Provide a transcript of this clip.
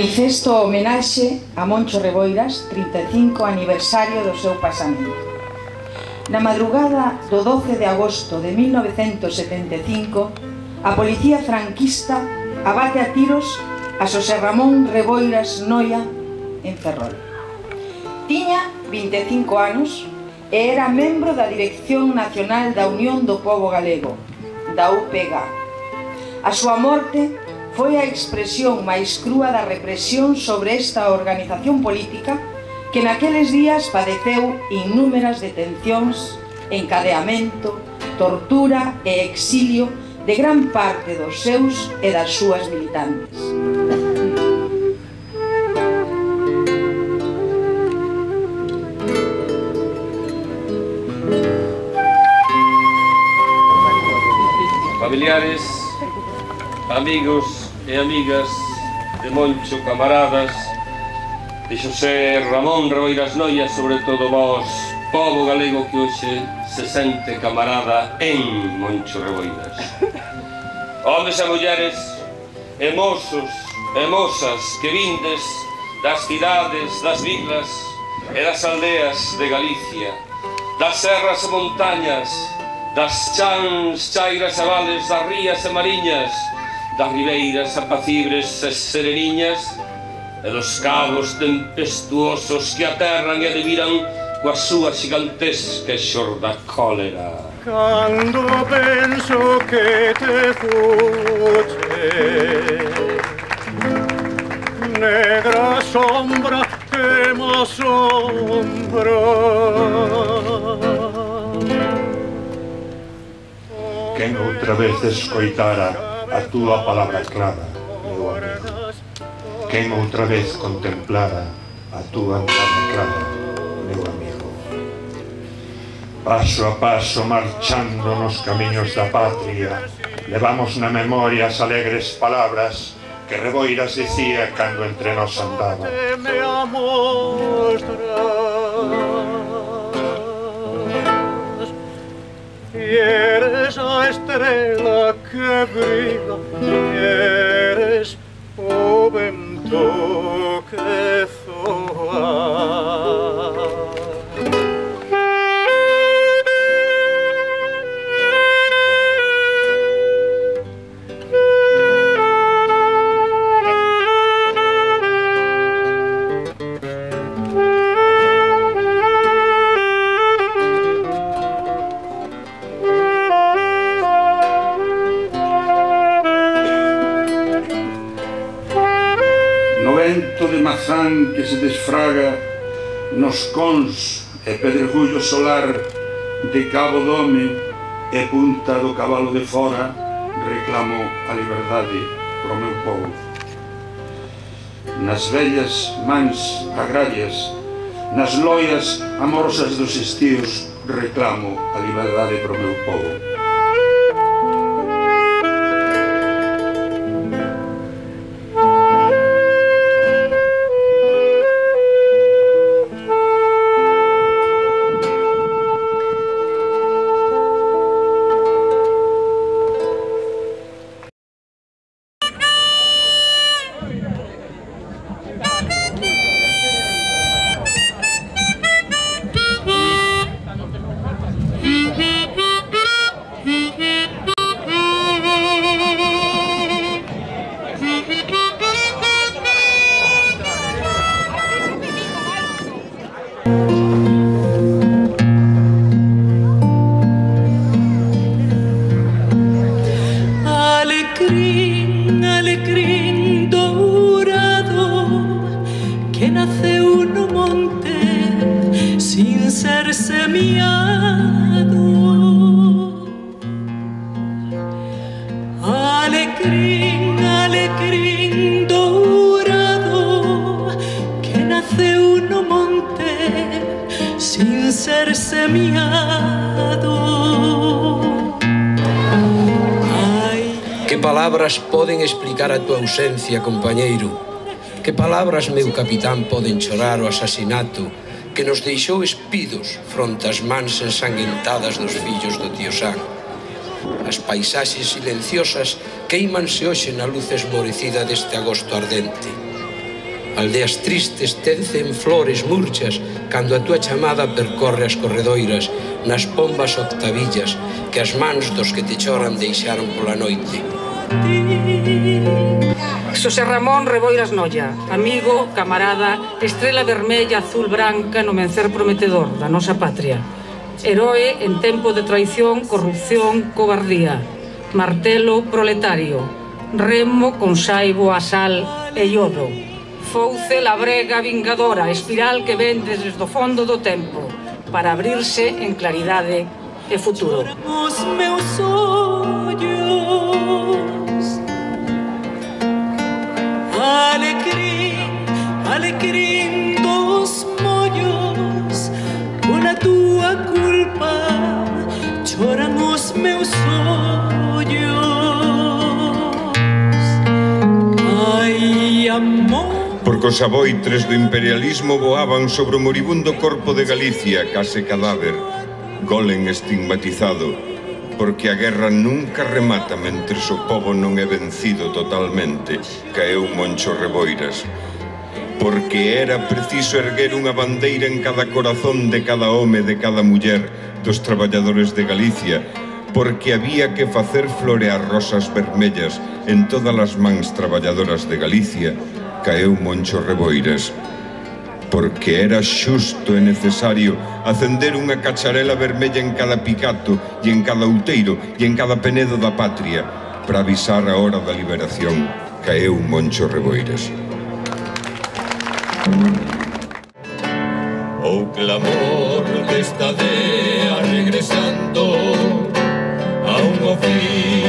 Manifesto homenaxe a Moncho Reboiras, 35 aniversario do seu pasamento. Na madrugada do 12 de agosto de 1975, a policía franquista abate a tiros a Xosé Ramón Reboiras Noia en Ferrol. Tiña 25 anos e era membro da Dirección Nacional da Unión do Pobo Galego, da UPG. A súa morte foi a expresión máis crúa da represión sobre esta organización política que naqueles días padeceu innúmeras detencións, encadeamento, tortura e exilio de gran parte dos seus e das súas militantes. Familiares, amigos e amigas de Moncho, camaradas de Xosé Ramón Reboiras Noia, sobre todo vós, pobo galego que hoxe se sente camarada en Moncho Reboiras. Homes e mulleres, e mozos e mozas que vindes das cidades, das vilas e das aldeas de Galicia, das serras e montañas, das chans, chairas e vales, das rías e mariñas, das ribeiras apacibres e sereniñas, e dos cabos tempestuosos que aterran e admiran coa súa gigantesca xorda cólera. Cando penso que te fuche, negra sombra que me asombra. Quen outra vez escoitara a túa palabra clara, meu amigo. Quen outra vez contemplara a túa mirada clara, meu amigo. Paso a paso, marchando nos camiños da patria, levamos na memoria as alegres palabras que Reboiras dicía cando entre nós andaba. Y eres la estrella que brilla, y eres o vento que soa. Mazán que se desfraga nos cons e pedregullo solar de Cabo Dome e punta do cabalo de fora, reclamo a liberdade pro meu povo. Nas vellas mans agrarias, nas loias amorosas dos estíos, reclamo a liberdade pro meu povo. Poden explicar a tua ausencia, compañeiro? Que palabras, meu capitán, poden chorar o asasinato que nos deixou espidos fronte ás mans ensanguentadas dos fillos do tío San? As paisaxes silenciosas queimanse hoxe na luz esmorecida deste agosto ardente. Aldeas tristes tencen flores murchas cando a túa chamada percorre as corredoiras nas pombas octavillas que as mans dos que te choran deixaron pola noite. Xosé Ramón Reboiras Noia, amigo, camarada, estrela vermella, azul, branca no vencer prometedor da nosa patria. Heroe en tempo de traición, corrupción, cobardía. Martelo proletario. Remo con saibo, asal e iodo. Fouce labrega vingadora, espiral que ven desde o fondo do tempo para abrirse en claridade e futuro. Os meus ollos, alecrim dos mollos, pola tua culpa choran os meus ollos. Ai, amor. Porque os aboitres do imperialismo voaban sobre o moribundo corpo de Galicia, case cadáver, golen estigmatizado, porque a guerra nunca remata mentres o pobo non é vencido totalmente, caeu Moncho Reboiras. Porque era preciso erguer unha bandeira en cada corazón de cada home, de cada muller, dos traballadores de Galicia, porque había que facer florear rosas vermellas en todas as mans traballadoras de Galicia, caeu Moncho Reboiras, porque era xusto e necesario acender unha cacharela vermella en cada picato e en cada outeiro e en cada penedo da patria para avisar a hora da liberación, caeu Moncho Reboiras. O clamor desta dea regresando a un oficio